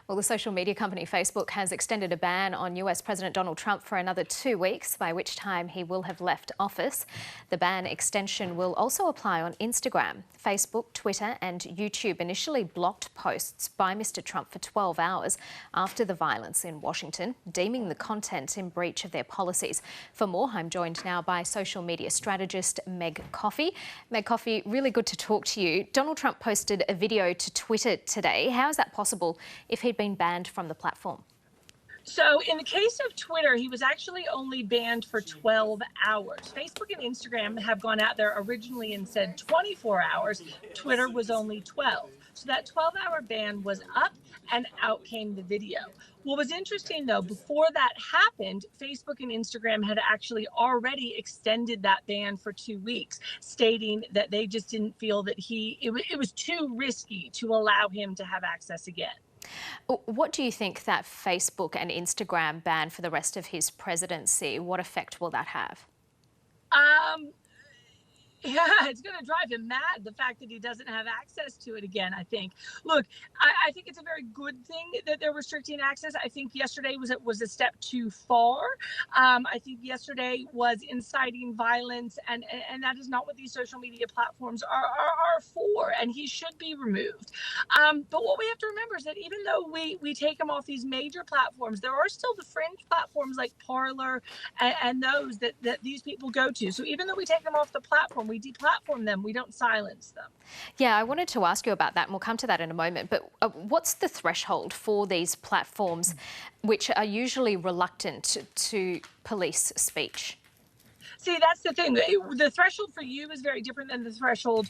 Well, the social media company Facebook has extended a ban on US President Donald Trump for another 2 weeks, by which time he will have left office. The ban extension will also apply on Instagram. Facebook, Twitter and YouTube initially blocked posts by Mr. Trump for 12 hours after the violence in Washington, deeming the content in breach of their policies. For more, I'm joined now by social media strategist Meg Coffey. Meg Coffey, really good to talk to you. Donald Trump posted a video to Twitter today. How is that possible if he'd been banned from the platform? So in the case of Twitter, he was actually only banned for 12 hours. Facebook and Instagram have gone out there originally and said 24 hours. Twitter was only 12. So that 12-hour ban was up and out came the video. What was interesting, though, before that happened, Facebook and Instagram had actually already extended that ban for 2 weeks, stating that they just didn't feel that it was too risky to allow him to have access again. What do you think that Facebook and Instagram ban for the rest of his presidency, what effect will that have? Yeah, it's going to drive him mad, the fact that he doesn't have access to it again, I think. Look, I think it's a very good thing that they're restricting access. I think yesterday was a step too far. I think yesterday was inciting violence, and that is not what these social media platforms are for, and he should be removed. But what we have to remember is that even though we take him off these major platforms, there are still the fringe platforms like Parler and those that these people go to. So even though we take them off the platform, we deplatform them, we don't silence them. Yeah, I wanted to ask you about that, and we'll come to that in a moment. But what's the threshold for these platforms which are usually reluctant to police speech? See, that's the thing. The threshold for you is very different than the threshold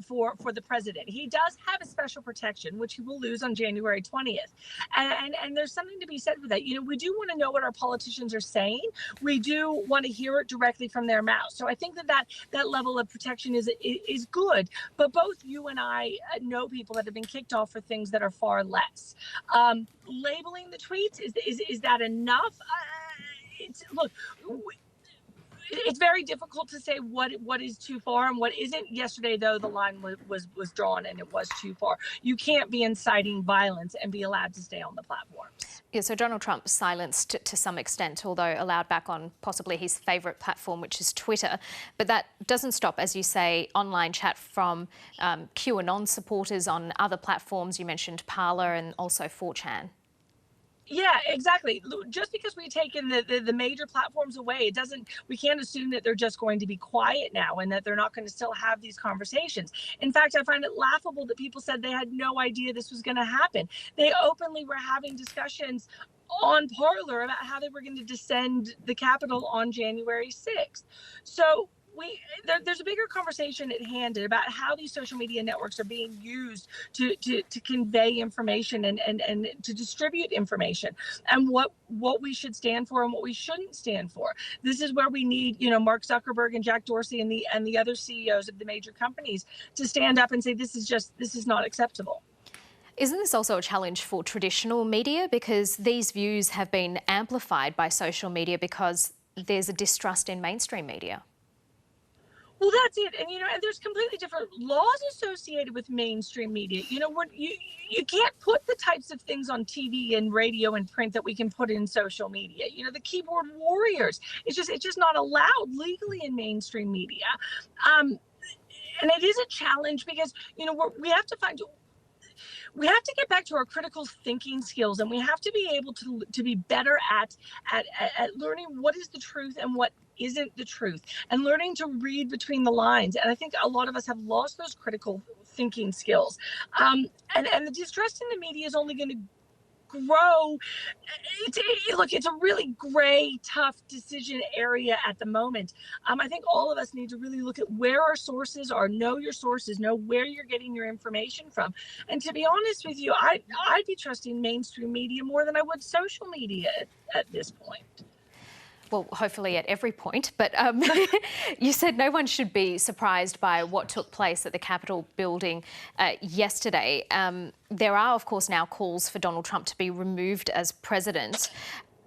for the president. He does have a special protection, which he will lose on January 20th. And there's something to be said for that. You know, we do want to know what our politicians are saying. We do want to hear it directly from their mouth. So I think that level of protection is good. But both you and I know people that have been kicked off for things that are far less. Labeling the tweets, is that enough? Look. It's very difficult to say what is too far and what isn't. Yesterday, though, the line was drawn and it was too far. You can't be inciting violence and be allowed to stay on the platforms. Yeah, so Donald Trump silenced to some extent, although allowed back on possibly his favourite platform, which is Twitter. But that doesn't stop, as you say, online chat from QAnon supporters on other platforms. You mentioned Parler and also 4chan. Yeah, exactly. Just because we've taken the major platforms away, we can't assume that they're just going to be quiet now and that they're not going to still have these conversations. In fact, I find it laughable that people said they had no idea this was going to happen. They openly were having discussions on Parler about how they were going to descend the Capitol on January 6th. So there's a bigger conversation at hand about how these social media networks are being used to convey information and to distribute information, and what we should stand for and what we shouldn't stand for. This is where we need, Mark Zuckerberg and Jack Dorsey and the other CEOs of the major companies to stand up and say this is not acceptable. Isn't this also a challenge for traditional media, because these views have been amplified by social media because there's a distrust in mainstream media? Well, that's it. And, and there's completely different laws associated with mainstream media. You can't put the types of things on TV and radio and print that we can put in social media. The keyboard warriors, it's just not allowed legally in mainstream media. And it is a challenge because, we have to get back to our critical thinking skills, and we have to be able to be better at learning what is the truth and what isn't the truth, and learning to read between the lines. And I think a lot of us have lost those critical thinking skills. And the distrust in the media is only going to grow. It's a really gray, tough decision area at the moment. I think all of us need to really look at where our sources are, know your sources, know where you're getting your information from. And to be honest with you, I'd be trusting mainstream media more than I would social media at this point. Well, hopefully at every point, but you said no one should be surprised by what took place at the Capitol building yesterday. There are, of course, now calls for Donald Trump to be removed as president,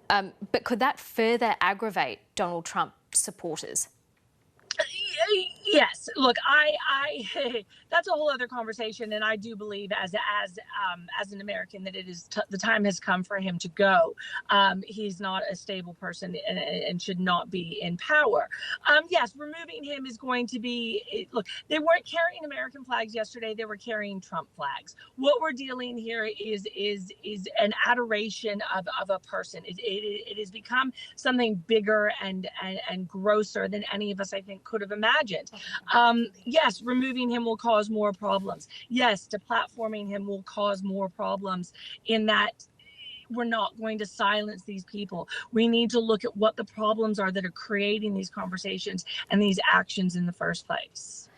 but could that further aggravate Donald Trump supporters? Yes, look, I that's a whole other conversation, and I do believe as an American that it is the time has come for him to go. He's not a stable person and should not be in power. Yes, removing him is going to be. Look, they weren't carrying American flags yesterday; they were carrying Trump flags. What we're dealing here is an adoration of a person. It has become something bigger and grosser than any of us, I think, could have imagined. Yes, removing him will cause more problems. Yes, deplatforming him will cause more problems in that we're not going to silence these people. We need to look at what the problems are that are creating these conversations and these actions in the first place.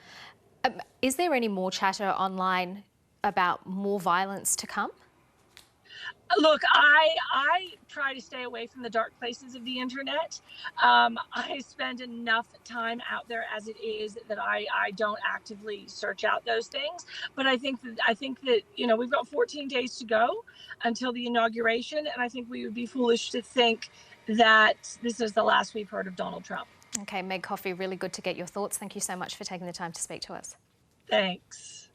Is there any more chatter online about more violence to come? Look, I try to stay away from the dark places of the internet. I spend enough time out there as it is that I don't actively search out those things. But I think that we've got 14 days to go until the inauguration, and I think we would be foolish to think that this is the last we've heard of Donald Trump. Okay, Meg Coffey, really good to get your thoughts. Thank you so much for taking the time to speak to us. Thanks.